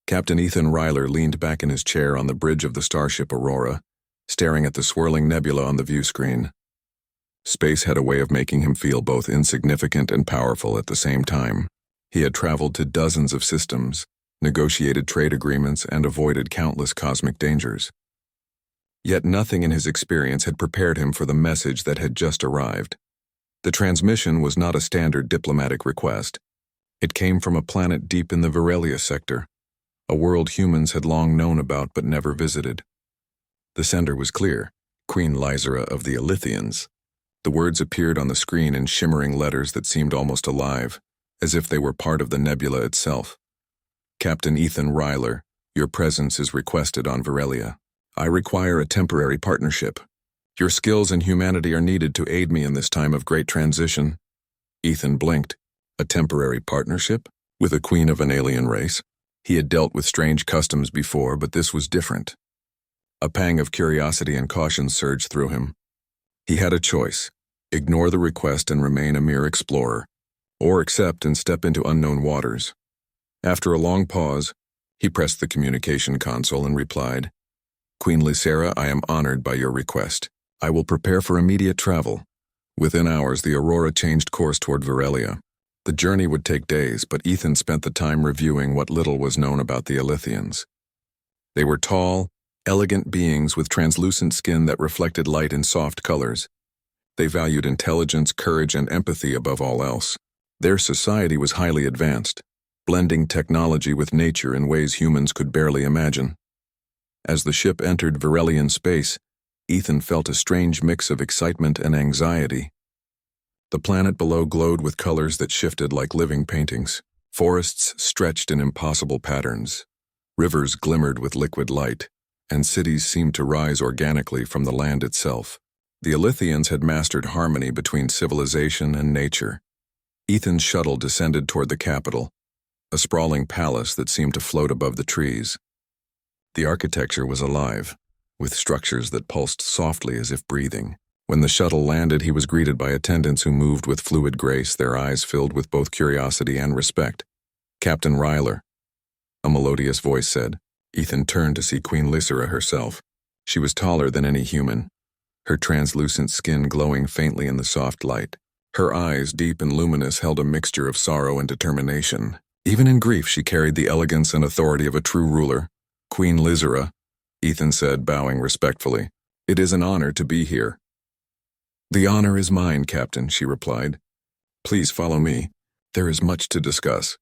Captain Ethan Ryler leaned back in his chair on the bridge of the starship Aurora, staring at the swirling nebula on the view screen. Space had a way of making him feel both insignificant and powerful at the same time. He had traveled to dozens of systems, negotiated trade agreements, and avoided countless cosmic dangers. Yet nothing in his experience had prepared him for the message that had just arrived. The transmission was not a standard diplomatic request. It came from a planet deep in the Virelia sector, a world humans had long known about but never visited. The sender was clear, Queen Lysera of the Elythians. The words appeared on the screen in shimmering letters that seemed almost alive, as if they were part of the nebula itself. Captain Ethan Ryler, your presence is requested on Virelia. I require a temporary partnership. Your skills and humanity are needed to aid me in this time of great transition. Ethan blinked. A temporary partnership? With a queen of an alien race? He had dealt with strange customs before, but this was different. A pang of curiosity and caution surged through him. He had a choice: ignore the request and remain a mere explorer, or accept and step into unknown waters. After a long pause, he pressed the communication console and replied, Queen Lysera, I am honored by your request. I will prepare for immediate travel. Within hours, the Aurora changed course toward Virelia. The journey would take days, but Ethan spent the time reviewing what little was known about the Elythians. They were tall, elegant beings with translucent skin that reflected light in soft colors. They valued intelligence, courage, and empathy above all else. Their society was highly advanced, blending technology with nature in ways humans could barely imagine. As the ship entered Virelian space, Ethan felt a strange mix of excitement and anxiety. The planet below glowed with colors that shifted like living paintings. Forests stretched in impossible patterns. Rivers glimmered with liquid light, and cities seemed to rise organically from the land itself. The Elythians had mastered harmony between civilization and nature. Ethan's shuttle descended toward the capital, a sprawling palace that seemed to float above the trees. The architecture was alive, with structures that pulsed softly as if breathing. When the shuttle landed, he was greeted by attendants who moved with fluid grace, their eyes filled with both curiosity and respect. Captain Ryler, a melodious voice said. Ethan turned to see Queen Lysera herself. She was taller than any human, her translucent skin glowing faintly in the soft light. Her eyes, deep and luminous, held a mixture of sorrow and determination. Even in grief, she carried the elegance and authority of a true ruler. Queen Lysera, Ethan said, bowing respectfully. It is an honor to be here. The honor is mine, Captain, she replied. Please follow me. There is much to discuss.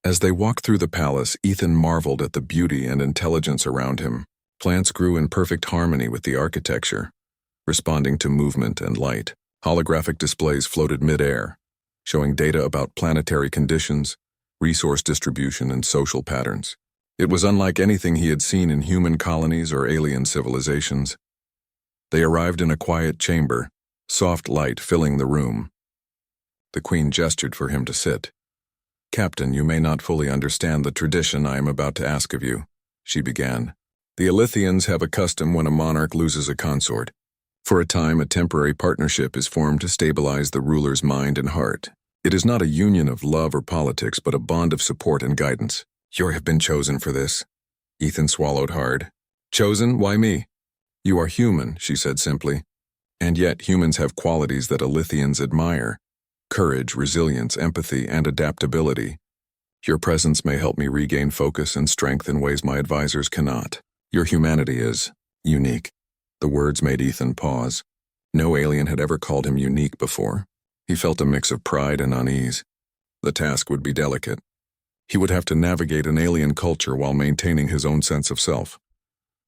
As they walked through the palace, Ethan marveled at the beauty and intelligence around him. Plants grew in perfect harmony with the architecture, responding to movement and light. Holographic displays floated mid-air, showing data about planetary conditions, resource distribution, and social patterns. It was unlike anything he had seen in human colonies or alien civilizations. They arrived in a quiet chamber, soft light filling the room. The Queen gestured for him to sit. Captain, you may not fully understand the tradition I am about to ask of you, she began. The Elythians have a custom when a monarch loses a consort. For a time, a temporary partnership is formed to stabilize the ruler's mind and heart. It is not a union of love or politics, but a bond of support and guidance. You have been chosen for this. Ethan swallowed hard. Chosen? Why me? You are human, she said simply. And yet humans have qualities that Elythians admire. Courage, resilience, empathy, and adaptability. Your presence may help me regain focus and strength in ways my advisors cannot. Your humanity is unique. The words made Ethan pause. No alien had ever called him unique before. He felt a mix of pride and unease. The task would be delicate. He would have to navigate an alien culture while maintaining his own sense of self.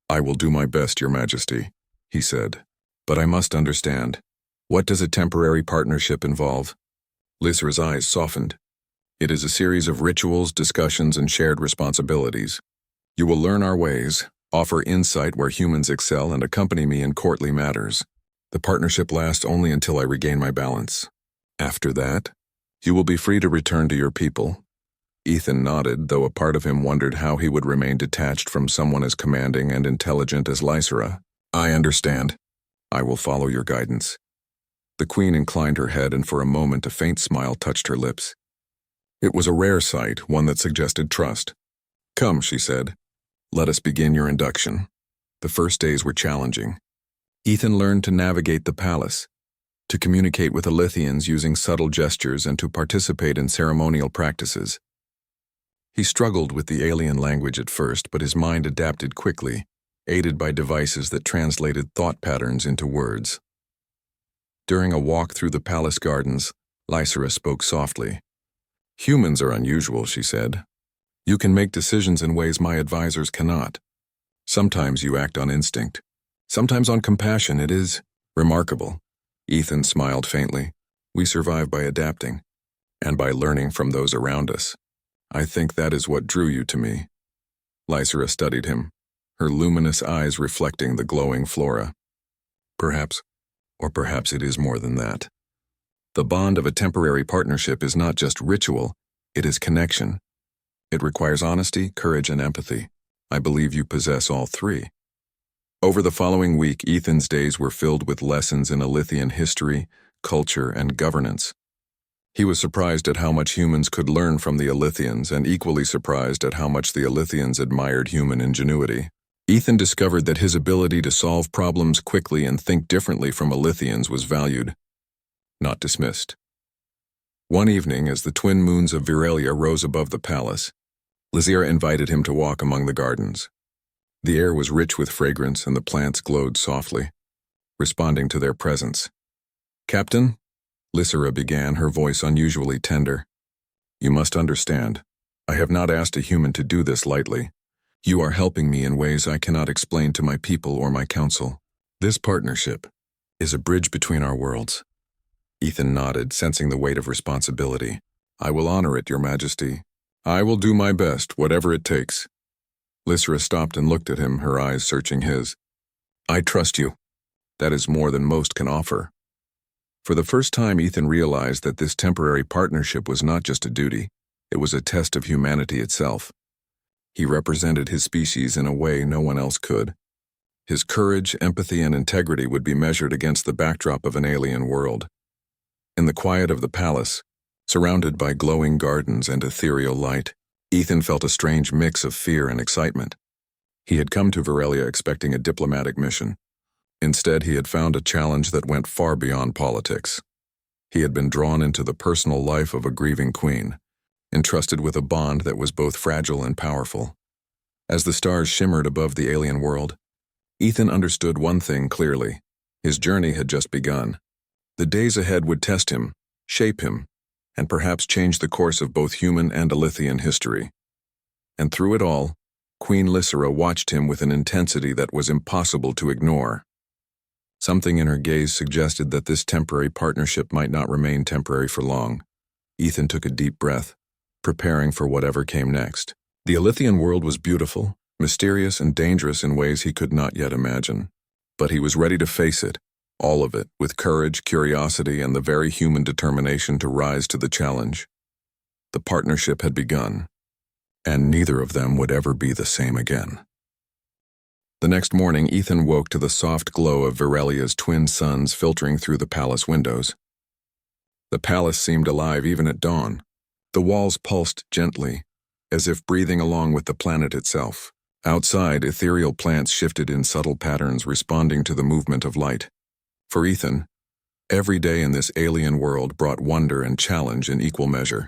I will do my best, Your Majesty, he said. But I must understand. What does a temporary partnership involve? Lysera's eyes softened. It is a series of rituals, discussions, and shared responsibilities. You will learn our ways, offer insight where humans excel, and accompany me in courtly matters. The partnership lasts only until I regain my balance. After that, you will be free to return to your people. Ethan nodded, though a part of him wondered how he would remain detached from someone as commanding and intelligent as Lysera. I understand. I will follow your guidance. The Queen inclined her head, and for a moment a faint smile touched her lips. It was a rare sight, one that suggested trust. Come, she said. Let us begin your induction. The first days were challenging. Ethan learned to navigate the palace, to communicate with Alithians using subtle gestures, and to participate in ceremonial practices. He struggled with the alien language at first, but his mind adapted quickly, aided by devices that translated thought patterns into words. During a walk through the palace gardens, Lysera spoke softly. Humans are unusual, she said. You can make decisions in ways my advisors cannot. Sometimes you act on instinct. Sometimes on compassion. It is remarkable. Ethan smiled faintly. We survive by adapting, and by learning from those around us. I think that is what drew you to me. Lysera studied him, her luminous eyes reflecting the glowing flora. Perhaps, or perhaps it is more than that. The bond of a temporary partnership is not just ritual, it is connection. It requires honesty, courage, and empathy. I believe you possess all three. Over the following week, Ethan's days were filled with lessons in Alithian history, culture, and governance. He was surprised at how much humans could learn from the Alithians, and equally surprised at how much the Alithians admired human ingenuity. Ethan discovered that his ability to solve problems quickly and think differently from Alithians was valued, not dismissed. One evening, as the twin moons of Virelia rose above the palace, Lysera invited him to walk among the gardens. The air was rich with fragrance and the plants glowed softly, responding to their presence. Captain, Lysera began, her voice unusually tender. You must understand, I have not asked a human to do this lightly. You are helping me in ways I cannot explain to my people or my council. This partnership is a bridge between our worlds. Ethan nodded, sensing the weight of responsibility. I will honor it, Your Majesty. I will do my best, whatever it takes. Lysera stopped and looked at him, her eyes searching his. I trust you. That is more than most can offer. For the first time, Ethan realized that this temporary partnership was not just a duty, it was a test of humanity itself. He represented his species in a way no one else could. His courage, empathy, and integrity would be measured against the backdrop of an alien world. In the quiet of the palace, surrounded by glowing gardens and ethereal light, Ethan felt a strange mix of fear and excitement. He had come to Virelia expecting a diplomatic mission. Instead, he had found a challenge that went far beyond politics. He had been drawn into the personal life of a grieving queen, entrusted with a bond that was both fragile and powerful. As the stars shimmered above the alien world, Ethan understood one thing clearly. His journey had just begun. The days ahead would test him, shape him, and perhaps change the course of both human and Alithian history. And through it all, Queen Lysera watched him with an intensity that was impossible to ignore. Something in her gaze suggested that this temporary partnership might not remain temporary for long. Ethan took a deep breath, preparing for whatever came next. The Alithian world was beautiful, mysterious, and dangerous in ways he could not yet imagine. But he was ready to face it, all of it, with courage, curiosity, and the very human determination to rise to the challenge. The partnership had begun, and neither of them would ever be the same again. The next morning, Ethan woke to the soft glow of Virelia's twin suns filtering through the palace windows. The palace seemed alive even at dawn. The walls pulsed gently, as if breathing along with the planet itself. Outside, ethereal plants shifted in subtle patterns, responding to the movement of light. For Ethan, every day in this alien world brought wonder and challenge in equal measure.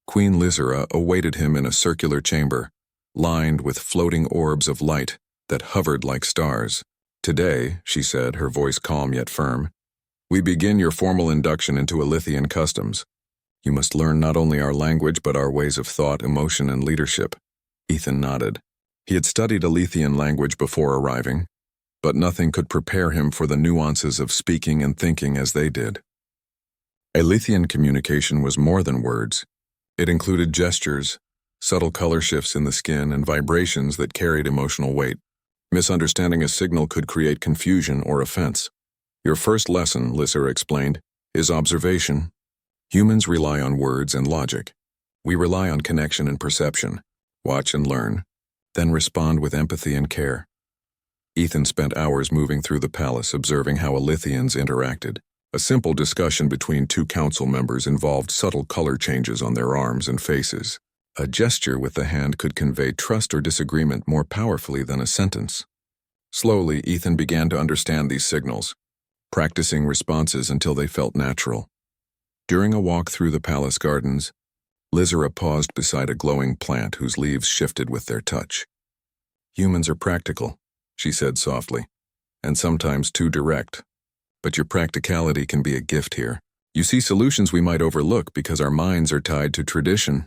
Queen Lysera awaited him in a circular chamber, lined with floating orbs of light that hovered like stars. Today, she said, her voice calm yet firm, we begin your formal induction into Alithian customs. You must learn not only our language but our ways of thought, emotion, and leadership. Ethan nodded. He had studied Alithian language before arriving, but nothing could prepare him for the nuances of speaking and thinking as they did. Alithian communication was more than words. It included gestures, subtle color shifts in the skin, and vibrations that carried emotional weight. Misunderstanding a signal could create confusion or offense. Your first lesson, Lysera explained, is observation. Humans rely on words and logic. We rely on connection and perception. Watch and learn, then respond with empathy and care. Ethan spent hours moving through the palace, observing how Alithians interacted. A simple discussion between two council members involved subtle color changes on their arms and faces. A gesture with the hand could convey trust or disagreement more powerfully than a sentence. Slowly, Ethan began to understand these signals, practicing responses until they felt natural. During a walk through the palace gardens, Lizera paused beside a glowing plant whose leaves shifted with their touch. "Humans are practical," she said softly, "and sometimes too direct. But your practicality can be a gift here. You see solutions we might overlook because our minds are tied to tradition."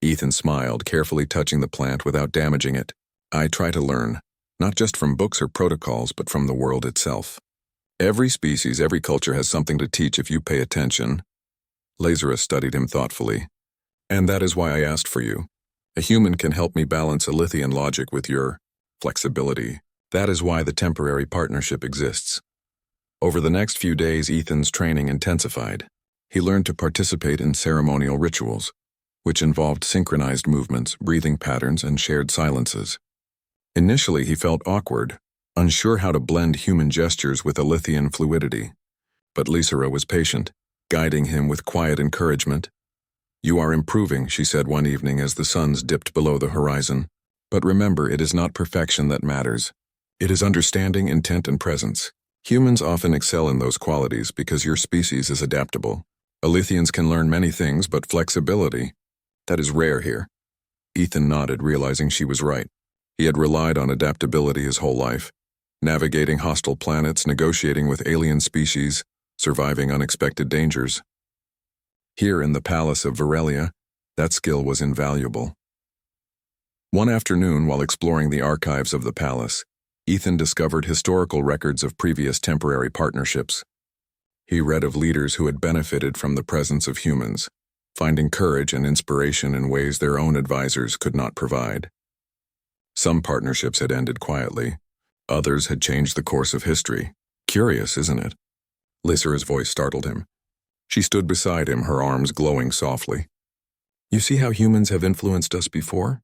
Ethan smiled, carefully touching the plant without damaging it. "I try to learn, not just from books or protocols, but from the world itself. Every species, every culture has something to teach if you pay attention." Lazarus studied him thoughtfully. "And that is why I asked for you. A human can help me balance Alithian logic with your flexibility. That is why the temporary partnership exists." Over the next few days, Ethan's training intensified. He learned to participate in ceremonial rituals, which involved synchronized movements, breathing patterns, and shared silences. Initially, he felt awkward, unsure how to blend human gestures with Alithian fluidity. But Lysera was patient, guiding him with quiet encouragement. "You are improving," she said one evening as the suns dipped below the horizon. "But remember, it is not perfection that matters. It is understanding, intent, and presence. Humans often excel in those qualities because your species is adaptable. Alithians can learn many things, but flexibility, that is rare here." Ethan nodded, realizing she was right. He had relied on adaptability his whole life, navigating hostile planets, negotiating with alien species, surviving unexpected dangers. Here in the Palace of Varelia, that skill was invaluable. One afternoon, while exploring the archives of the palace, Ethan discovered historical records of previous temporary partnerships. He read of leaders who had benefited from the presence of humans, finding courage and inspiration in ways their own advisors could not provide. Some partnerships had ended quietly. Others had changed the course of history. Curious, isn't it? Lysera's voice startled him. She stood beside him, her arms glowing softly. "You see how humans have influenced us before?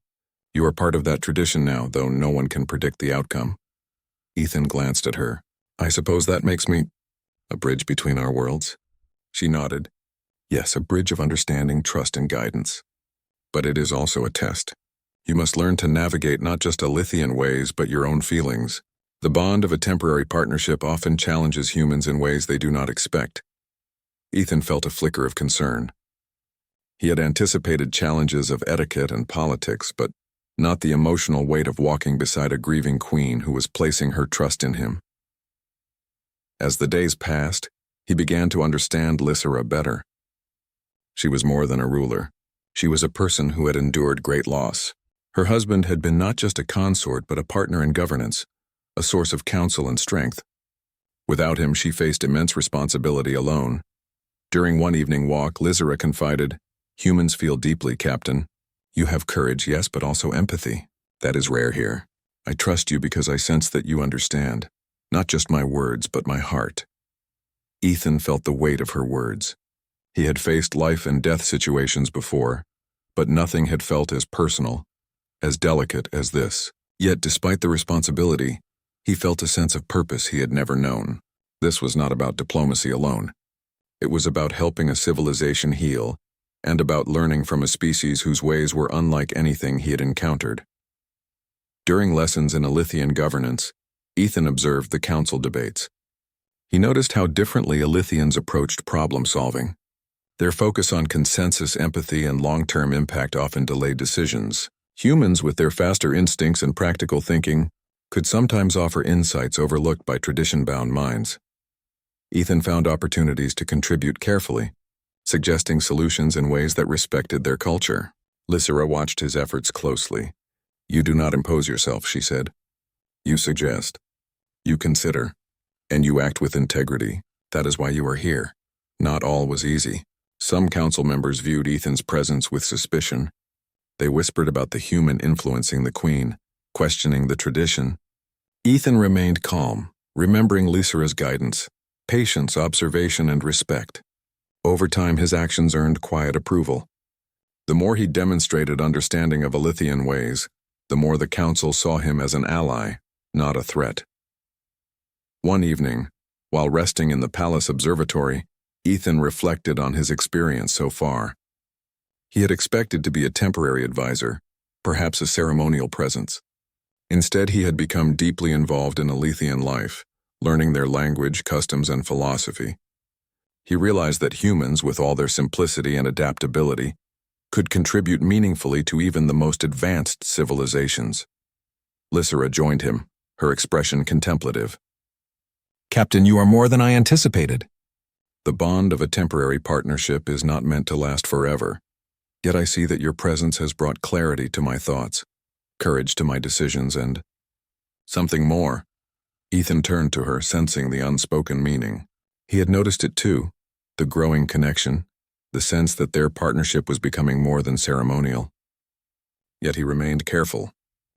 You are part of that tradition now, though no one can predict the outcome." Ethan glanced at her. "I suppose that makes me a bridge between our worlds?" She nodded. "Yes, a bridge of understanding, trust, and guidance. But it is also a test. You must learn to navigate not just Alithian ways, but your own feelings. The bond of a temporary partnership often challenges humans in ways they do not expect." Ethan felt a flicker of concern. He had anticipated challenges of etiquette and politics, but not the emotional weight of walking beside a grieving queen who was placing her trust in him. As the days passed, he began to understand Lysera better. She was more than a ruler. She was a person who had endured great loss. Her husband had been not just a consort, but a partner in governance, a source of counsel and strength. Without him, she faced immense responsibility alone. During one evening walk, Lysera confided, "Humans feel deeply, Captain. You have courage, yes, but also empathy. That is rare here. I trust you because I sense that you understand. Not just my words, but my heart." Ethan felt the weight of her words. He had faced life and death situations before, but nothing had felt as personal, as delicate as this. Yet, despite the responsibility, he felt a sense of purpose he had never known. This was not about diplomacy alone. It was about helping a civilization heal, and about learning from a species whose ways were unlike anything he had encountered. During lessons in Alithian governance, Ethan observed the council debates. He noticed how differently Alithians approached problem-solving. Their focus on consensus, empathy, and long-term impact often delayed decisions. Humans, with their faster instincts and practical thinking, could sometimes offer insights overlooked by tradition-bound minds. Ethan found opportunities to contribute carefully, suggesting solutions in ways that respected their culture. Lysera watched his efforts closely. "You do not impose yourself," she said. "You suggest. You consider. And you act with integrity. That is why you are here." Not all was easy. Some council members viewed Ethan's presence with suspicion. They whispered about the human influencing the queen, questioning the tradition. Ethan remained calm, remembering Lysera's guidance, patience, observation, and respect. Over time, his actions earned quiet approval. The more he demonstrated understanding of Alithian ways, the more the council saw him as an ally, not a threat. One evening, while resting in the palace observatory, Ethan reflected on his experience so far. He had expected to be a temporary advisor, perhaps a ceremonial presence. Instead, he had become deeply involved in Alethian life, learning their language, customs, and philosophy. He realized that humans, with all their simplicity and adaptability, could contribute meaningfully to even the most advanced civilizations. Lysera joined him, her expression contemplative. Captain, you are more than I anticipated. The bond of a temporary partnership is not meant to last forever, yet I see that your presence has brought clarity to my thoughts, courage to my decisions, and something more. Ethan turned to her, sensing the unspoken meaning. He had noticed it too, the growing connection, the sense that their partnership was becoming more than ceremonial. Yet he remained careful.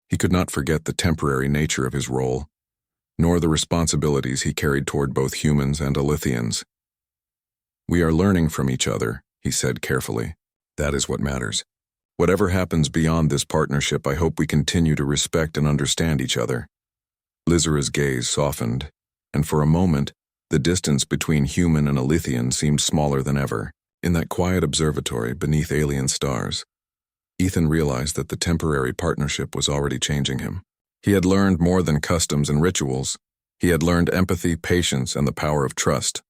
He could not forget the temporary nature of his role, nor the responsibilities he carried toward both humans and Alethians. We are learning from each other, he said carefully. That is what matters. Whatever happens beyond this partnership, I hope we continue to respect and understand each other. Lysera's gaze softened, and for a moment, the distance between human and Alethian seemed smaller than ever. In that quiet observatory beneath alien stars, Ethan realized that the temporary partnership was already changing him. He had learned more than customs and rituals. He had learned empathy, patience, and the power of trust.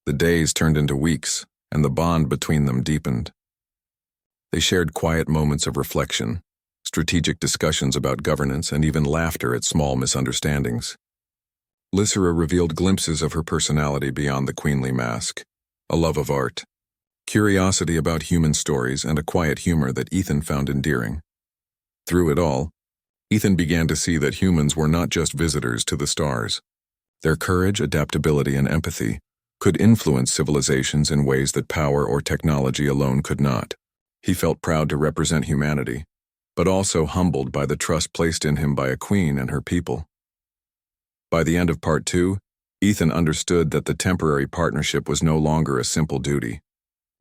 The days turned into weeks, and the bond between them deepened. They shared quiet moments of reflection, strategic discussions about governance, and even laughter at small misunderstandings. Lysera revealed glimpses of her personality beyond the queenly mask, a love of art, curiosity about human stories, and a quiet humor that Ethan found endearing. Through it all, Ethan began to see that humans were not just visitors to the stars. Their courage, adaptability, and empathy could influence civilizations in ways that power or technology alone could not. He felt proud to represent humanity, but also humbled by the trust placed in him by a queen and her people. By the end of Part 2, Ethan understood that the temporary partnership was no longer a simple duty.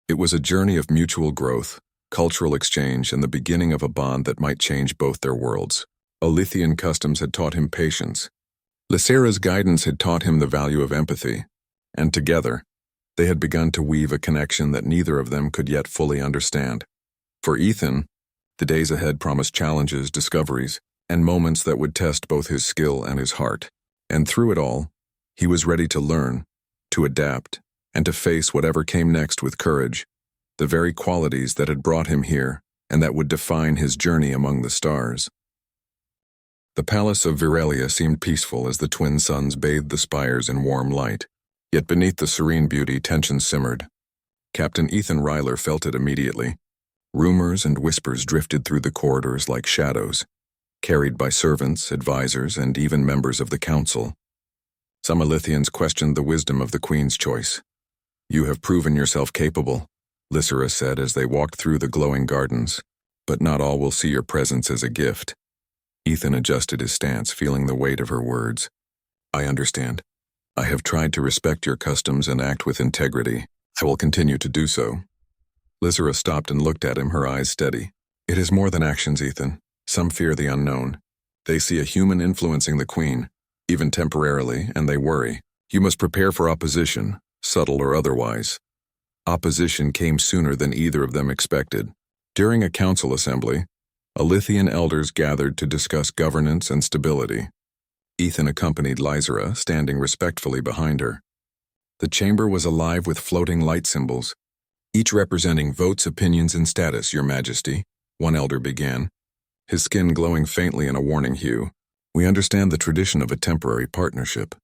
It was a journey of mutual growth, cultural exchange, and the beginning of a bond that might change both their worlds. Alethian customs had taught him patience. Lysera's guidance had taught him the value of empathy, and together, they had begun to weave a connection that neither of them could yet fully understand. For Ethan, the days ahead promised challenges, discoveries, and moments that would test both his skill and his heart. And through it all, he was ready to learn, to adapt, and to face whatever came next with courage, the very qualities that had brought him here and that would define his journey among the stars. The palace of Virelia seemed peaceful as the twin suns bathed the spires in warm light. Yet beneath the serene beauty, tension simmered. Captain Ethan Ryler felt it immediately. Rumors and whispers drifted through the corridors like shadows, carried by servants, advisors, and even members of the council. Some Alethians questioned the wisdom of the queen's choice. "You have proven yourself capable," Lysera said as they walked through the glowing gardens, "but not all will see your presence as a gift." Ethan adjusted his stance, feeling the weight of her words. "I understand. I have tried to respect your customs and act with integrity. I will continue to do so." Lysera stopped and looked at him, her eyes steady. "It is more than actions, Ethan. Some fear the unknown. They see a human influencing the queen, even temporarily, and they worry. You must prepare for opposition, subtle or otherwise." Opposition came sooner than either of them expected. During a council assembly, Alethian elders gathered to discuss governance and stability. Ethan accompanied Lysera, standing respectfully behind her. The chamber was alive with floating light symbols, each representing votes, opinions, and status, Your Majesty, one elder began, his skin glowing faintly in a warning hue. "We understand the tradition of a temporary partnership.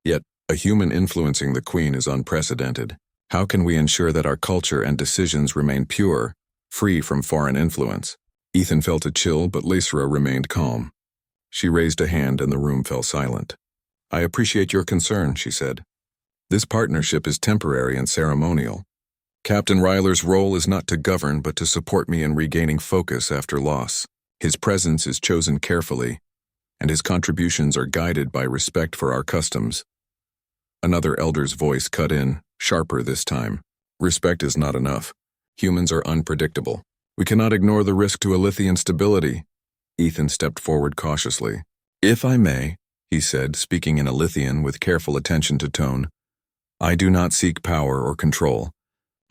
Yet, a human influencing the queen is unprecedented. How can we ensure that our culture and decisions remain pure, free from foreign influence?" Ethan felt a chill, but Lysera remained calm. She raised a hand and the room fell silent. "I appreciate your concern," she said. "This partnership is temporary and ceremonial. Captain Ryler's role is not to govern but to support me in regaining focus after loss. His presence is chosen carefully, and his contributions are guided by respect for our customs." Another elder's voice cut in, sharper this time. "Respect is not enough. Humans are unpredictable. We cannot ignore the risk to Alethian stability." Ethan stepped forward cautiously. "If I may," he said, speaking in Alethian with careful attention to tone, "I do not seek power or control.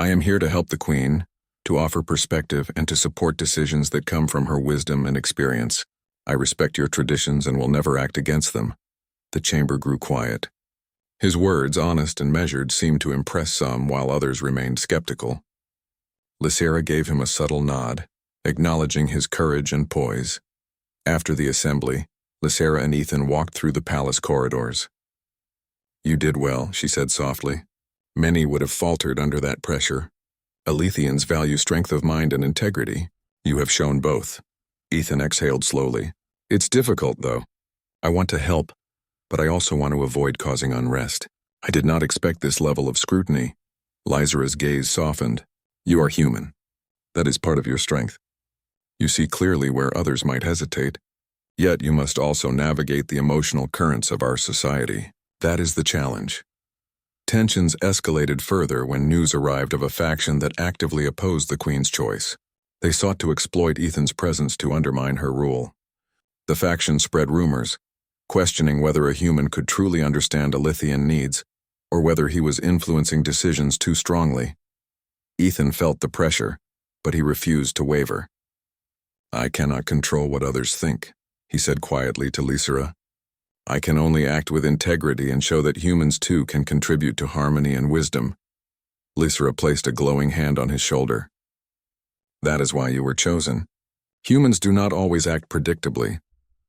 I am here to help the queen, to offer perspective and to support decisions that come from her wisdom and experience. I respect your traditions and will never act against them. The chamber grew quiet. His words, honest and measured, seemed to impress some while others remained skeptical. Lysera gave him a subtle nod, acknowledging his courage and poise. After the assembly, Lysera and Ethan walked through the palace corridors. You did well, she said softly. Many would have faltered under that pressure. Alethians value strength of mind and integrity. You have shown both. Ethan exhaled slowly. It's difficult, though. I want to help, but I also want to avoid causing unrest. I did not expect this level of scrutiny. Lysera's gaze softened. You are human. That is part of your strength. You see clearly where others might hesitate. Yet you must also navigate the emotional currents of our society. That is the challenge. Tensions escalated further when news arrived of a faction that actively opposed the Queen's choice. They sought to exploit Ethan's presence to undermine her rule. The faction spread rumors, questioning whether a human could truly understand Alethian needs, or whether he was influencing decisions too strongly. Ethan felt the pressure, but he refused to waver. I cannot control what others think, he said quietly to Lysera. I can only act with integrity and show that humans too can contribute to harmony and wisdom. Lysera placed a glowing hand on his shoulder. That is why you were chosen. Humans do not always act predictably,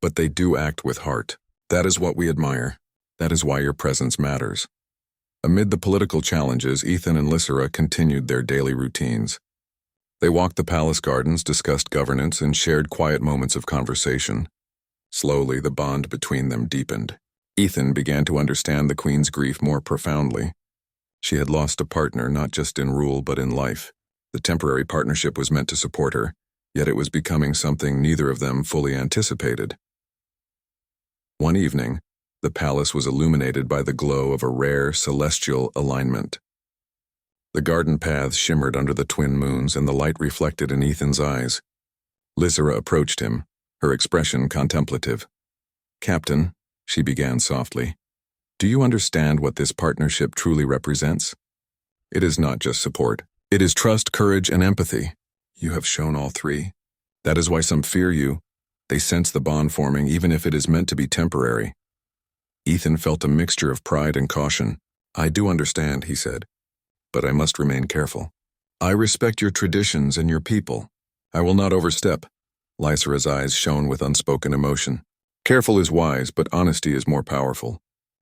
but they do act with heart. That is what we admire. That is why your presence matters. Amid the political challenges, Ethan and Lysera continued their daily routines. They walked the palace gardens, discussed governance, and shared quiet moments of conversation. Slowly, the bond between them deepened. Ethan began to understand the Queen's grief more profoundly. She had lost a partner not just in rule but in life. The temporary partnership was meant to support her, yet it was becoming something neither of them fully anticipated. One evening, the palace was illuminated by the glow of a rare celestial alignment. The garden paths shimmered under the twin moons and the light reflected in Ethan's eyes. Lysera approached him, her expression contemplative. Captain, she began softly, do you understand what this partnership truly represents? It is not just support. It is trust, courage, and empathy. You have shown all three. That is why some fear you. They sense the bond forming even if it is meant to be temporary. Ethan felt a mixture of pride and caution. I do understand, he said, but I must remain careful. I respect your traditions and your people. I will not overstep. Lysera's eyes shone with unspoken emotion. Careful is wise, but honesty is more powerful.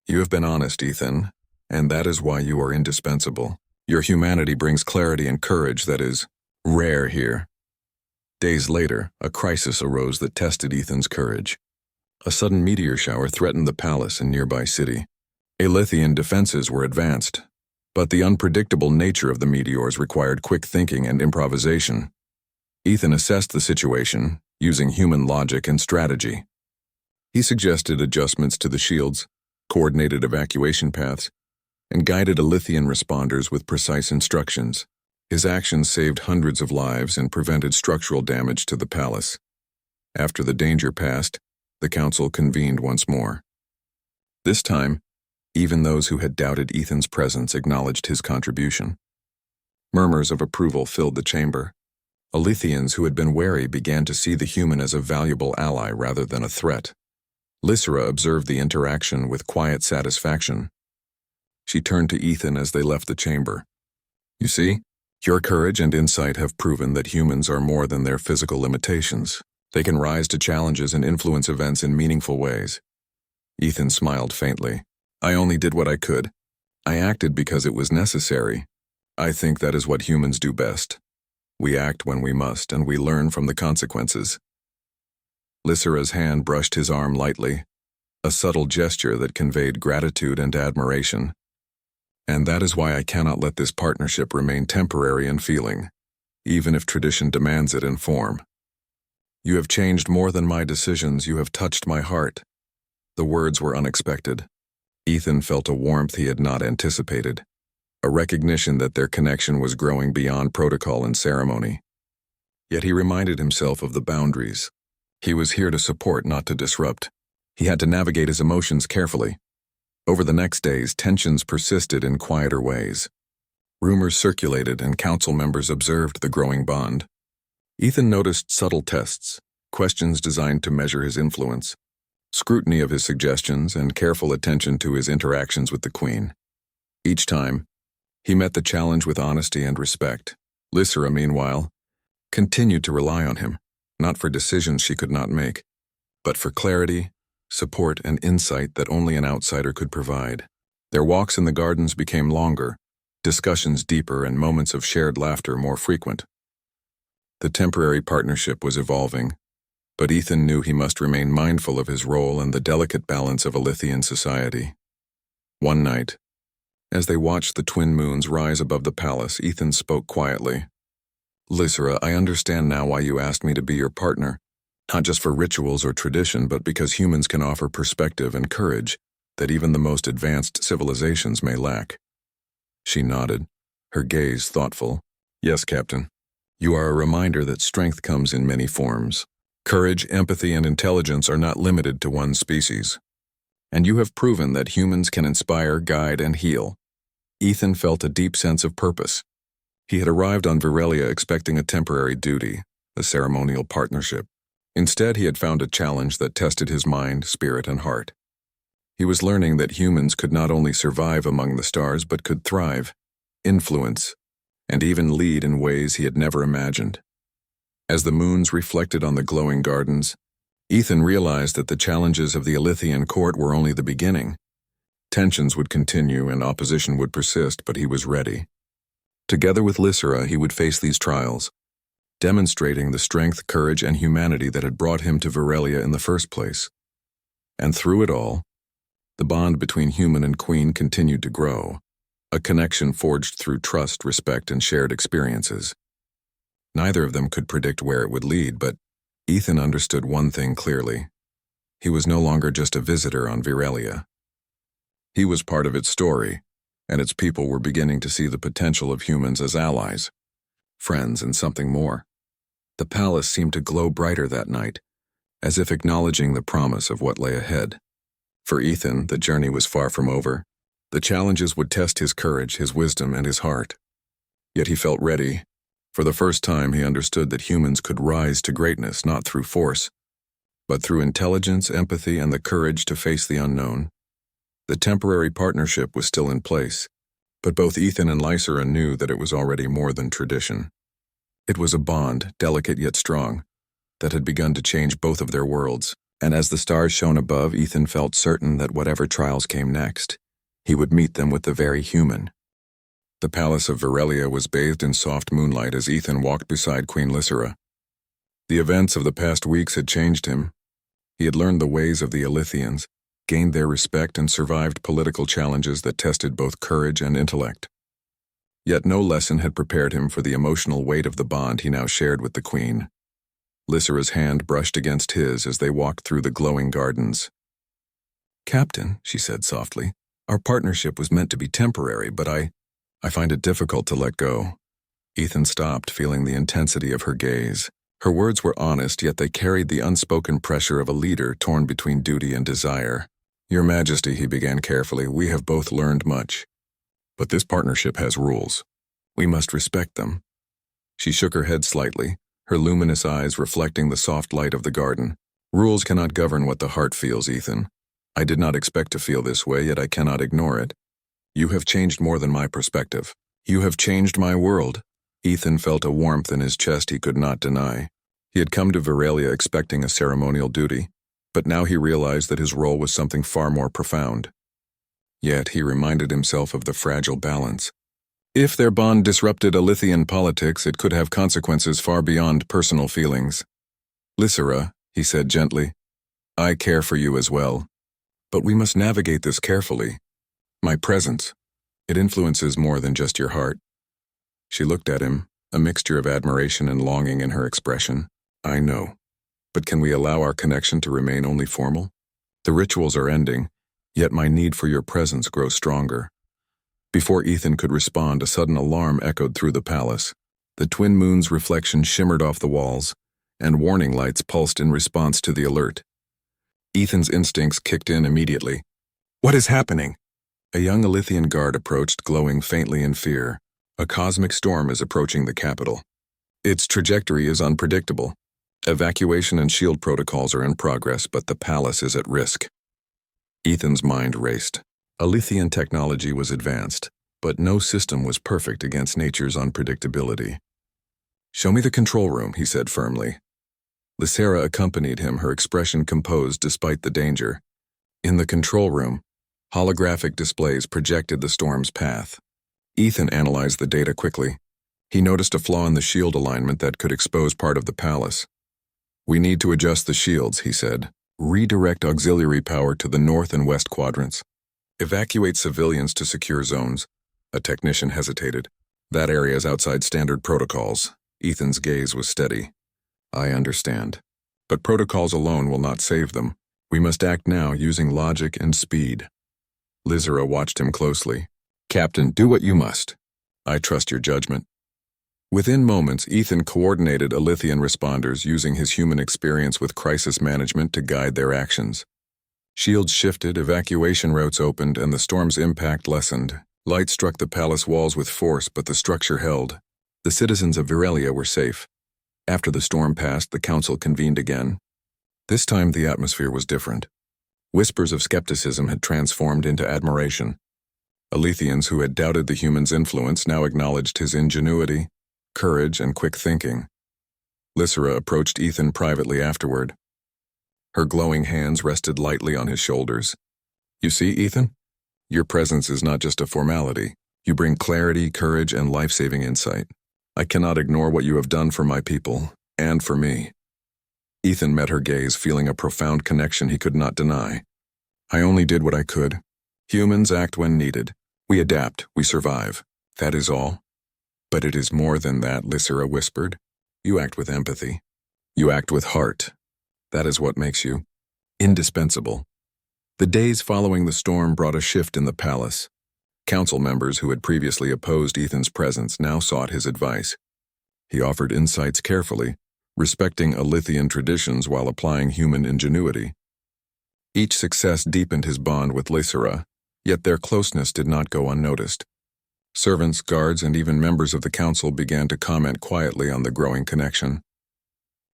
You have been honest, Ethan, and that is why you are indispensable. Your humanity brings clarity and courage that is rare here. Days later, a crisis arose that tested Ethan's courage. A sudden meteor shower threatened the palace and nearby city. Alethian defenses were advanced, but the unpredictable nature of the meteors required quick thinking and improvisation. Ethan assessed the situation, using human logic and strategy. He suggested adjustments to the shields, coordinated evacuation paths, and guided Alethian responders with precise instructions. His actions saved hundreds of lives and prevented structural damage to the palace. After the danger passed, the council convened once more. This time, even those who had doubted Ethan's presence acknowledged his contribution. Murmurs of approval filled the chamber. Alethians who had been wary began to see the human as a valuable ally rather than a threat. Lysera observed the interaction with quiet satisfaction. She turned to Ethan as they left the chamber. You see, your courage and insight have proven that humans are more than their physical limitations. They can rise to challenges and influence events in meaningful ways. Ethan smiled faintly. I only did what I could. I acted because it was necessary. I think that is what humans do best. We act when we must, and we learn from the consequences. Lysera's hand brushed his arm lightly, a subtle gesture that conveyed gratitude and admiration. And that is why I cannot let this partnership remain temporary in feeling, even if tradition demands it in form. You have changed more than my decisions, you have touched my heart. The words were unexpected. Ethan felt a warmth he had not anticipated, a recognition that their connection was growing beyond protocol and ceremony. Yet he reminded himself of the boundaries. He was here to support, not to disrupt. He had to navigate his emotions carefully. Over the next days, tensions persisted in quieter ways. Rumors circulated and council members observed the growing bond. Ethan noticed subtle tests, questions designed to measure his influence, scrutiny of his suggestions, and careful attention to his interactions with the Queen. Each time, he met the challenge with honesty and respect. Lysera, meanwhile, continued to rely on him, not for decisions she could not make, but for clarity, support, and insight that only an outsider could provide. Their walks in the gardens became longer, discussions deeper, and moments of shared laughter more frequent. The temporary partnership was evolving, but Ethan knew he must remain mindful of his role and the delicate balance of Alithian society. One night, as they watched the twin moons rise above the palace, Ethan spoke quietly. "Lysera, I understand now why you asked me to be your partner, not just for rituals or tradition, but because humans can offer perspective and courage that even the most advanced civilizations may lack." She nodded, her gaze thoughtful. "Yes, Captain. You are a reminder that strength comes in many forms. Courage, empathy, and intelligence are not limited to one species. And you have proven that humans can inspire, guide, and heal." Ethan felt a deep sense of purpose. He had arrived on Virelia expecting a temporary duty, a ceremonial partnership. Instead, he had found a challenge that tested his mind, spirit, and heart. He was learning that humans could not only survive among the stars, but could thrive, influence, and even lead in ways he had never imagined. As the moons reflected on the glowing gardens, Ethan realized that the challenges of the Alithian court were only the beginning. Tensions would continue and opposition would persist, but he was ready. Together with Lysera, he would face these trials, demonstrating the strength, courage, and humanity that had brought him to Virelia in the first place. And through it all, the bond between human and Queen continued to grow, a connection forged through trust, respect, and shared experiences. Neither of them could predict where it would lead, but Ethan understood one thing clearly. He was no longer just a visitor on Virelia. He was part of its story, and its people were beginning to see the potential of humans as allies, friends, and something more. The palace seemed to glow brighter that night, as if acknowledging the promise of what lay ahead. For Ethan, the journey was far from over. The challenges would test his courage, his wisdom, and his heart. Yet he felt ready. For the first time, he understood that humans could rise to greatness not through force, but through intelligence, empathy, and the courage to face the unknown. The temporary partnership was still in place, but both Ethan and Lysera knew that it was already more than tradition. It was a bond, delicate yet strong, that had begun to change both of their worlds, and as the stars shone above, Ethan felt certain that whatever trials came next, he would meet them with the very human. The palace of Virelia was bathed in soft moonlight as Ethan walked beside Queen Lysera. The events of the past weeks had changed him. He had learned the ways of the Alithians, gained their respect, and survived political challenges that tested both courage and intellect. Yet no lesson had prepared him for the emotional weight of the bond he now shared with the Queen. Lysera's hand brushed against his as they walked through the glowing gardens. "Captain," she said softly, "our partnership was meant to be temporary, but I find it difficult to let go." Ethan stopped, feeling the intensity of her gaze. Her words were honest, yet they carried the unspoken pressure of a leader torn between duty and desire. "Your Majesty," he began carefully, "we have both learned much. But this partnership has rules. We must respect them." She shook her head slightly, her luminous eyes reflecting the soft light of the garden. "Rules cannot govern what the heart feels, Ethan. I did not expect to feel this way, yet I cannot ignore it. You have changed more than my perspective. You have changed my world." Ethan felt a warmth in his chest he could not deny. He had come to Virelia expecting a ceremonial duty, but now he realized that his role was something far more profound. Yet he reminded himself of the fragile balance. If their bond disrupted Alithian politics, it could have consequences far beyond personal feelings. "Lysera," he said gently, "I care for you as well. But we must navigate this carefully. My presence, it influences more than just your heart." She looked at him, a mixture of admiration and longing in her expression. "I know. But can we allow our connection to remain only formal? The rituals are ending, yet my need for your presence grows stronger." Before Ethan could respond, a sudden alarm echoed through the palace. The twin moon's reflection shimmered off the walls, and warning lights pulsed in response to the alert. Ethan's instincts kicked in immediately. "What is happening?" A young Alithian guard approached, glowing faintly in fear. A cosmic storm is approaching the capital. Its trajectory is unpredictable. Evacuation and shield protocols are in progress, but the palace is at risk. Ethan's mind raced. Alithian technology was advanced, but no system was perfect against nature's unpredictability. "Show me the control room," he said firmly. Lysera accompanied him, her expression composed despite the danger. In the control room, holographic displays projected the storm's path. Ethan analyzed the data quickly. He noticed a flaw in the shield alignment that could expose part of the palace. "We need to adjust the shields," he said. "Redirect auxiliary power to the north and west quadrants. Evacuate civilians to secure zones." A technician hesitated. "That area is outside standard protocols." Ethan's gaze was steady. "I understand. But protocols alone will not save them. We must act now using logic and speed." Lysera watched him closely. "Captain, do what you must. I trust your judgment." Within moments, Ethan coordinated Alithian responders using his human experience with crisis management to guide their actions. Shields shifted, evacuation routes opened, and the storm's impact lessened. Light struck the palace walls with force, but the structure held. The citizens of Virelia were safe. After the storm passed, the council convened again. This time the atmosphere was different. Whispers of skepticism had transformed into admiration. Alithians who had doubted the human's influence now acknowledged his ingenuity, courage, and quick thinking. Lysera approached Ethan privately afterward. Her glowing hands rested lightly on his shoulders. "You see, Ethan? Your presence is not just a formality. You bring clarity, courage, and life-saving insight. I cannot ignore what you have done for my people, and for me." Ethan met her gaze, feeling a profound connection he could not deny. "I only did what I could. Humans act when needed. We adapt, we survive. That is all." "But it is more than that," Lysera whispered. "You act with empathy. You act with heart. That is what makes you indispensable." The days following the storm brought a shift in the palace. Council members who had previously opposed Ethan's presence now sought his advice. He offered insights carefully, respecting Alithian traditions while applying human ingenuity. Each success deepened his bond with Lysera, yet their closeness did not go unnoticed. Servants, guards, and even members of the council began to comment quietly on the growing connection.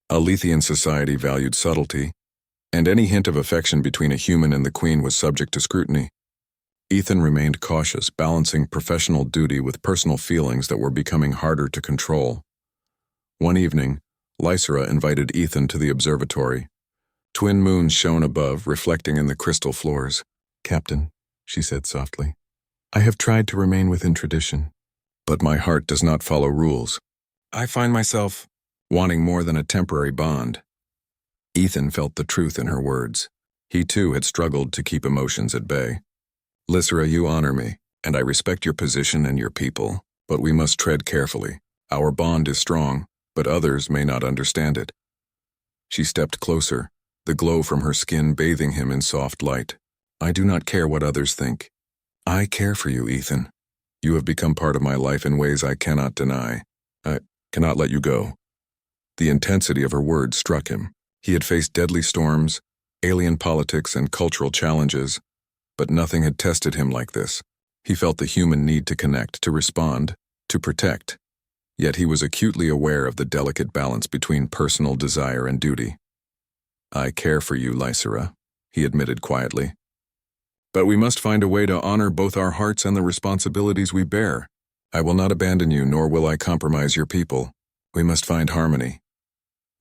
Alithian society valued subtlety, and any hint of affection between a human and the queen was subject to scrutiny. Ethan remained cautious, balancing professional duty with personal feelings that were becoming harder to control. One evening, Lysera invited Ethan to the observatory. Twin moons shone above, reflecting in the crystal floors. "Captain," she said softly, "I have tried to remain within tradition, but my heart does not follow rules. I find myself wanting more than a temporary bond." Ethan felt the truth in her words. He too had struggled to keep emotions at bay. "Lysera, you honor me, and I respect your position and your people, but we must tread carefully. Our bond is strong, but others may not understand it." She stepped closer, the glow from her skin bathing him in soft light. "I do not care what others think. I care for you, Ethan. You have become part of my life in ways I cannot deny. I cannot let you go." The intensity of her words struck him. He had faced deadly storms, alien politics, and cultural challenges, but nothing had tested him like this. He felt the human need to connect, to respond, to protect. Yet he was acutely aware of the delicate balance between personal desire and duty. "I care for you, Lysera," he admitted quietly. "But we must find a way to honor both our hearts and the responsibilities we bear. I will not abandon you, nor will I compromise your people. We must find harmony."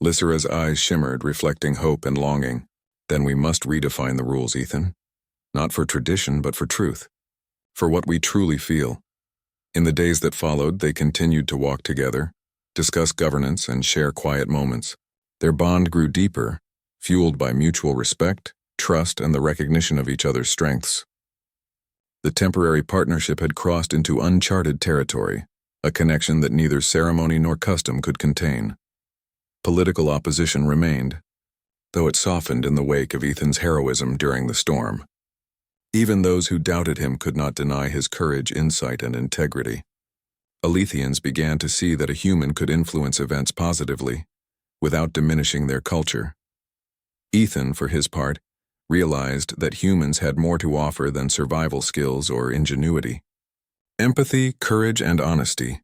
Lysera's eyes shimmered, reflecting hope and longing. "Then we must redefine the rules, Ethan. Not for tradition, but for truth. For what we truly feel." In the days that followed, they continued to walk together, discuss governance, and share quiet moments. Their bond grew deeper, fueled by mutual respect, trust, and the recognition of each other's strengths. The temporary partnership had crossed into uncharted territory, a connection that neither ceremony nor custom could contain. Political opposition remained, though it softened in the wake of Ethan's heroism during the storm. Even those who doubted him could not deny his courage, insight, and integrity. Alithians began to see that a human could influence events positively, without diminishing their culture. Ethan, for his part, realized that humans had more to offer than survival skills or ingenuity. Empathy, courage, and honesty,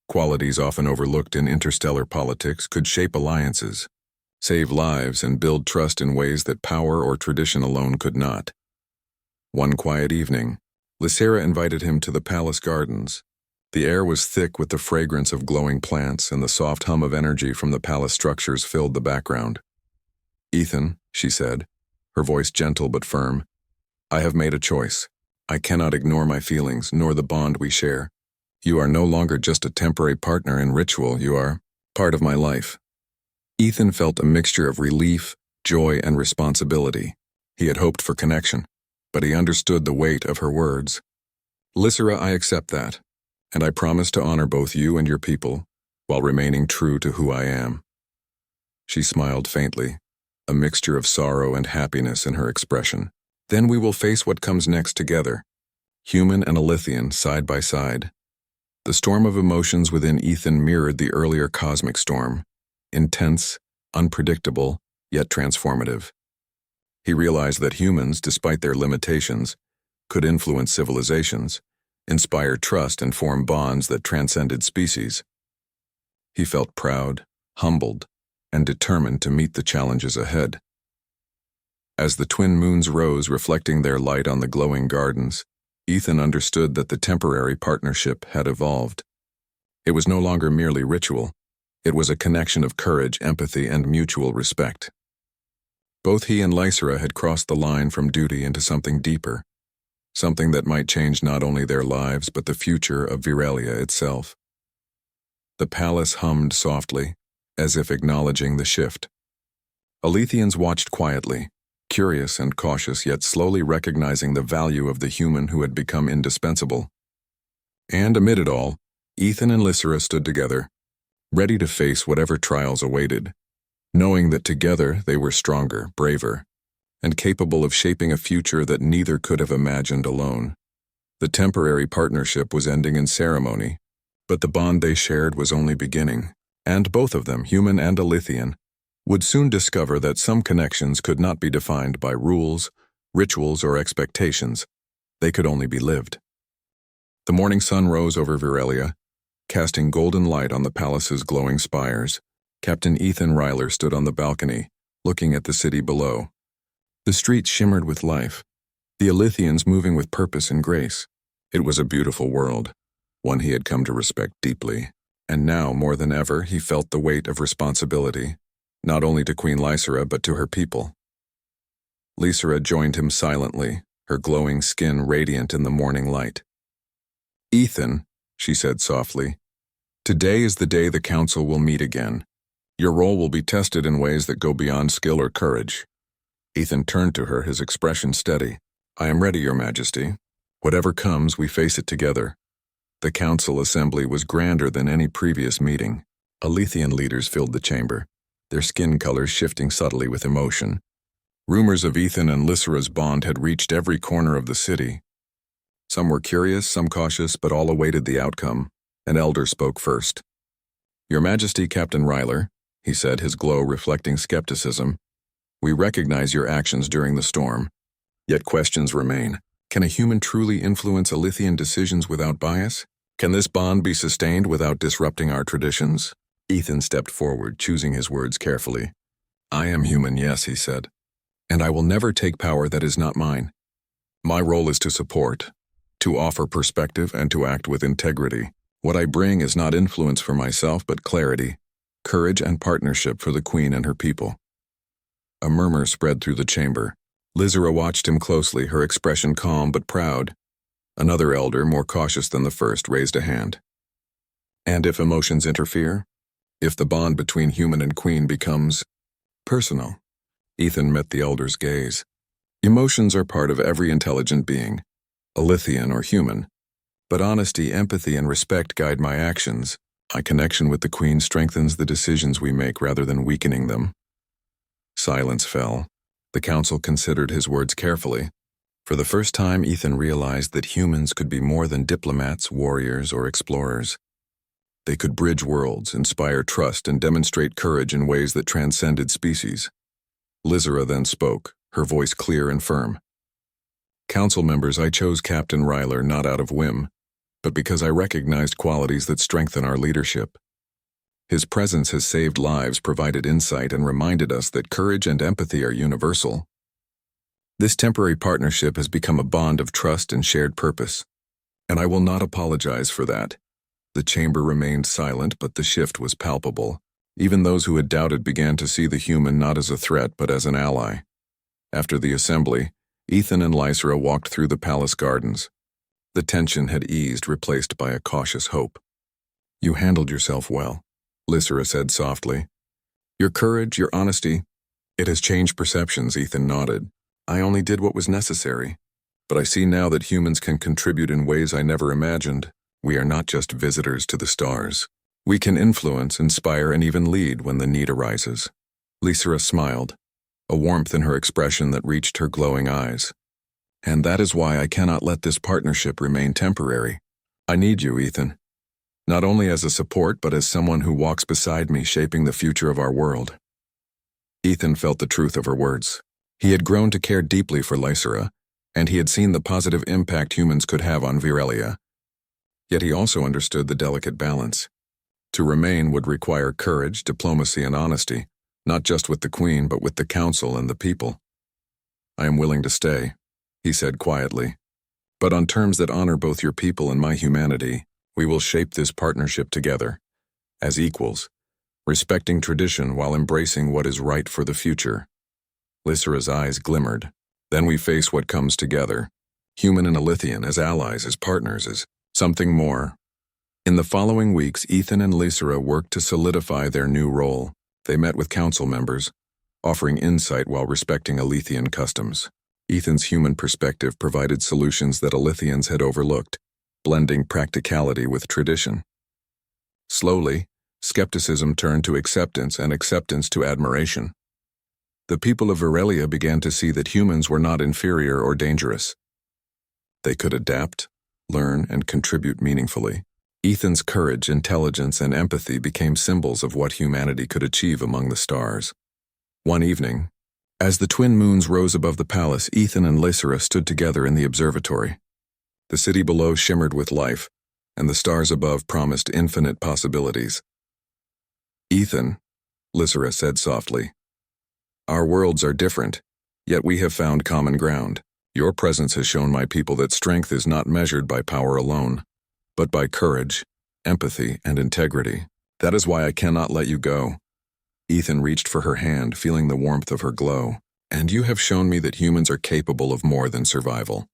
qualities often overlooked in interstellar politics, could shape alliances, save lives, and build trust in ways that power or tradition alone could not. One quiet evening, Lysera invited him to the palace gardens. The air was thick with the fragrance of glowing plants, and the soft hum of energy from the palace structures filled the background. "Ethan," she said, her voice gentle but firm, "I have made a choice. I cannot ignore my feelings, nor the bond we share. You are no longer just a temporary partner in ritual, you are part of my life." Ethan felt a mixture of relief, joy, and responsibility. He had hoped for connection, but he understood the weight of her words. "Lysera, I accept that, and I promise to honor both you and your people, while remaining true to who I am." She smiled faintly, a mixture of sorrow and happiness in her expression. "Then we will face what comes next together, human and Alithian side by side." The storm of emotions within Ethan mirrored the earlier cosmic storm, intense, unpredictable, yet transformative. He realized that humans, despite their limitations, could influence civilizations, inspire trust, and form bonds that transcended species. He felt proud, humbled, and determined to meet the challenges ahead. As the twin moons rose, reflecting their light on the glowing gardens, Ethan understood that the temporary partnership had evolved. It was no longer merely ritual. It was a connection of courage, empathy, and mutual respect. Both he and Lysera had crossed the line from duty into something deeper, something that might change not only their lives but the future of Viralia itself. The palace hummed softly, as if acknowledging the shift. Alethians watched quietly, curious and cautious, yet slowly recognizing the value of the human who had become indispensable. And amid it all, Ethan and Lysera stood together, ready to face whatever trials awaited, knowing that together they were stronger, braver, and capable of shaping a future that neither could have imagined alone. The temporary partnership was ending in ceremony, but the bond they shared was only beginning, and both of them, human and Alithian, would soon discover that some connections could not be defined by rules, rituals, or expectations. They could only be lived. The morning sun rose over Viralia, casting golden light on the palace's glowing spires. Captain Ethan Ryler stood on the balcony, looking at the city below. The streets shimmered with life, the Alithians moving with purpose and grace. It was a beautiful world, one he had come to respect deeply, and now, more than ever, he felt the weight of responsibility, not only to Queen Lysera but to her people. Lysera joined him silently, her glowing skin radiant in the morning light. "Ethan," she said softly, "today is the day the council will meet again. Your role will be tested in ways that go beyond skill or courage." Ethan turned to her, his expression steady. "I am ready, Your Majesty. Whatever comes, we face it together." The council assembly was grander than any previous meeting. Alithian leaders filled the chamber, their skin colors shifting subtly with emotion. Rumors of Ethan and Lysera's bond had reached every corner of the city. Some were curious, some cautious, but all awaited the outcome. An elder spoke first. "Your Majesty, Captain Ryler," he said, his glow reflecting skepticism, "we recognize your actions during the storm. Yet questions remain. Can a human truly influence Alithian decisions without bias? Can this bond be sustained without disrupting our traditions?" Ethan stepped forward, choosing his words carefully. "I am human, yes," he said, "and I will never take power that is not mine. My role is to support, to offer perspective, and to act with integrity. What I bring is not influence for myself, but clarity, courage, and partnership for the Queen and her people." A murmur spread through the chamber. Lysera watched him closely, her expression calm but proud. Another elder, more cautious than the first, raised a hand. "And if emotions interfere? If the bond between human and Queen becomes personal?" Ethan met the elder's gaze. "Emotions are part of every intelligent being, Alithian or human. But honesty, empathy, and respect guide my actions. My connection with the Queen strengthens the decisions we make rather than weakening them." Silence fell. The council considered his words carefully. For the first time, Ethan realized that humans could be more than diplomats, warriors, or explorers. They could bridge worlds, inspire trust, and demonstrate courage in ways that transcended species. Lysera then spoke, her voice clear and firm. "Council members, I chose Captain Ryler not out of whim, but because I recognized qualities that strengthen our leadership. His presence has saved lives, provided insight, and reminded us that courage and empathy are universal. This temporary partnership has become a bond of trust and shared purpose, and I will not apologize for that. The chamber remained silent, but the shift was palpable. Even those who had doubted began to see the human not as a threat but as an ally. After the assembly, Ethan and Lysra walked through the palace gardens. The tension had eased, replaced by a cautious hope. "You handled yourself well," Lysra said softly. "Your courage, your honesty, it has changed perceptions," Ethan nodded. "I only did what was necessary. But I see now that humans can contribute in ways I never imagined. We are not just visitors to the stars. We can influence, inspire, and even lead when the need arises." Lysra smiled, a warmth in her expression that reached her glowing eyes. "And that is why I cannot let this partnership remain temporary. I need you, Ethan. Not only as a support, but as someone who walks beside me, shaping the future of our world." Ethan felt the truth of her words. He had grown to care deeply for Lysra, and he had seen the positive impact humans could have on Virelia. Yet he also understood the delicate balance. To remain would require courage, diplomacy, and honesty, not just with the Queen, but with the Council and the people. "I am willing to stay," he said quietly, "but on terms that honor both your people and my humanity. We will shape this partnership together, as equals, respecting tradition while embracing what is right for the future." Lysra's eyes glimmered. "Then we face what comes together, human and Alithian, as allies, as partners, as something more." In the following weeks, Ethan and Lysra worked to solidify their new role. They met with council members, offering insight while respecting Alithian customs. Ethan's human perspective provided solutions that Alithians had overlooked, blending practicality with tradition. Slowly, skepticism turned to acceptance and acceptance to admiration. The people of Virelia began to see that humans were not inferior or dangerous. They could adapt, learn, and contribute meaningfully. Ethan's courage, intelligence, and empathy became symbols of what humanity could achieve among the stars. One evening, as the twin moons rose above the palace, Ethan and Lysra stood together in the observatory. The city below shimmered with life, and the stars above promised infinite possibilities. "Ethan," Lysra said softly, "our worlds are different, yet we have found common ground. Your presence has shown my people that strength is not measured by power alone, but by courage, empathy, and integrity. That is why I cannot let you go." Ethan reached for her hand, feeling the warmth of her glow. "And you have shown me that humans are capable of more than survival.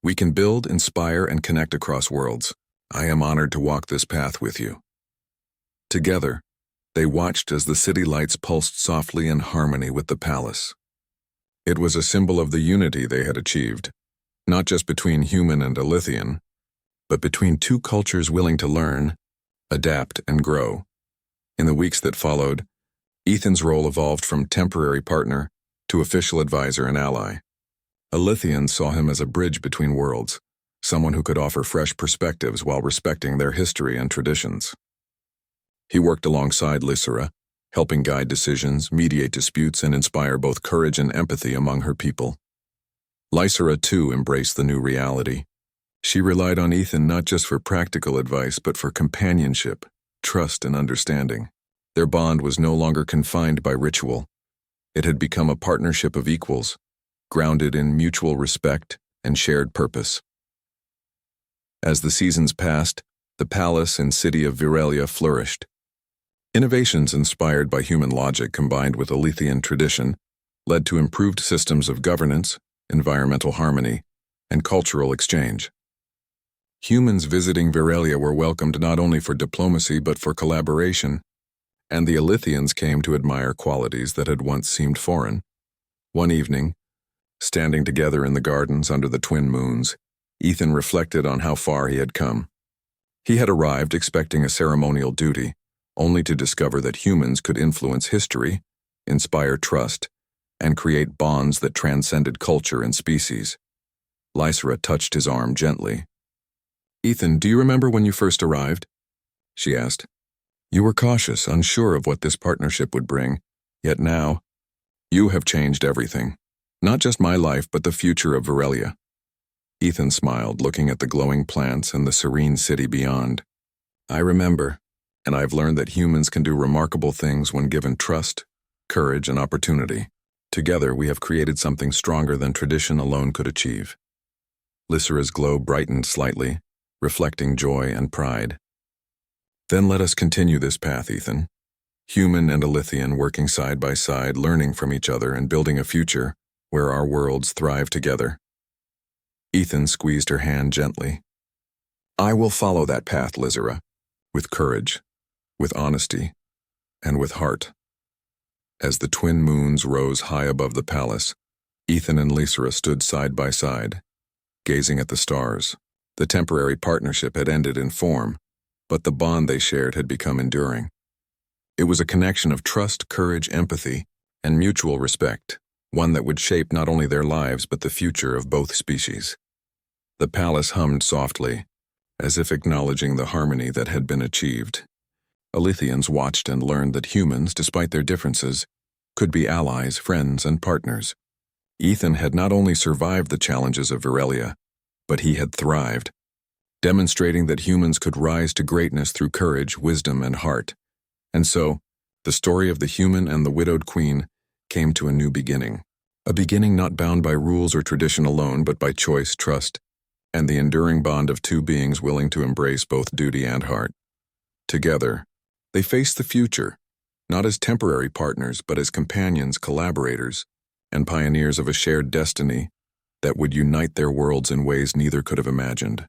We can build, inspire, and connect across worlds. I am honored to walk this path with you." Together, they watched as the city lights pulsed softly in harmony with the palace. It was a symbol of the unity they had achieved, not just between human and Alithian, but between two cultures willing to learn, adapt, and grow. In the weeks that followed, Ethan's role evolved from temporary partner to official advisor and ally. Alithians saw him as a bridge between worlds, someone who could offer fresh perspectives while respecting their history and traditions. He worked alongside Lysra, helping guide decisions, mediate disputes, and inspire both courage and empathy among her people. Lysra, too, embraced the new reality. She relied on Ethan not just for practical advice, but for companionship, trust, and understanding. Their bond was no longer confined by ritual. It had become a partnership of equals, grounded in mutual respect and shared purpose. As the seasons passed, the palace and city of Virelia flourished. Innovations inspired by human logic combined with Alithian tradition led to improved systems of governance, environmental harmony, and cultural exchange. Humans visiting Virelia were welcomed not only for diplomacy but for collaboration, and the Alithians came to admire qualities that had once seemed foreign. One evening, standing together in the gardens under the twin moons, Ethan reflected on how far he had come. He had arrived expecting a ceremonial duty, only to discover that humans could influence history, inspire trust, and create bonds that transcended culture and species. Lysra touched his arm gently. "Ethan, do you remember when you first arrived?" she asked. "You were cautious, unsure of what this partnership would bring, yet now, you have changed everything. Not just my life, but the future of Virelia." Ethan smiled, looking at the glowing plants and the serene city beyond. I remember, and I've learned that humans can do remarkable things when given trust, courage, and opportunity. Together, we have created something stronger than tradition alone could achieve. Lysera's glow brightened slightly, reflecting joy and pride. Then let us continue this path, Ethan. Human and Alithian working side by side, learning from each other and building a future where our worlds thrive together. Ethan squeezed her hand gently. I will follow that path, Lysera, with courage, with honesty, and with heart. As the twin moons rose high above the palace, Ethan and Lysera stood side by side, gazing at the stars. The temporary partnership had ended in form, but the bond they shared had become enduring. It was a connection of trust, courage, empathy, and mutual respect, one that would shape not only their lives but the future of both species. The palace hummed softly, as if acknowledging the harmony that had been achieved. Alithians watched and learned that humans, despite their differences, could be allies, friends, and partners. Ethan had not only survived the challenges of Virelia, but he had thrived, demonstrating that humans could rise to greatness through courage, wisdom, and heart. And so, the story of the human and the widowed queen came to a new beginning. A beginning not bound by rules or tradition alone, but by choice, trust, and the enduring bond of two beings willing to embrace both duty and heart. Together, they faced the future, not as temporary partners, but as companions, collaborators, and pioneers of a shared destiny that would unite their worlds in ways neither could have imagined.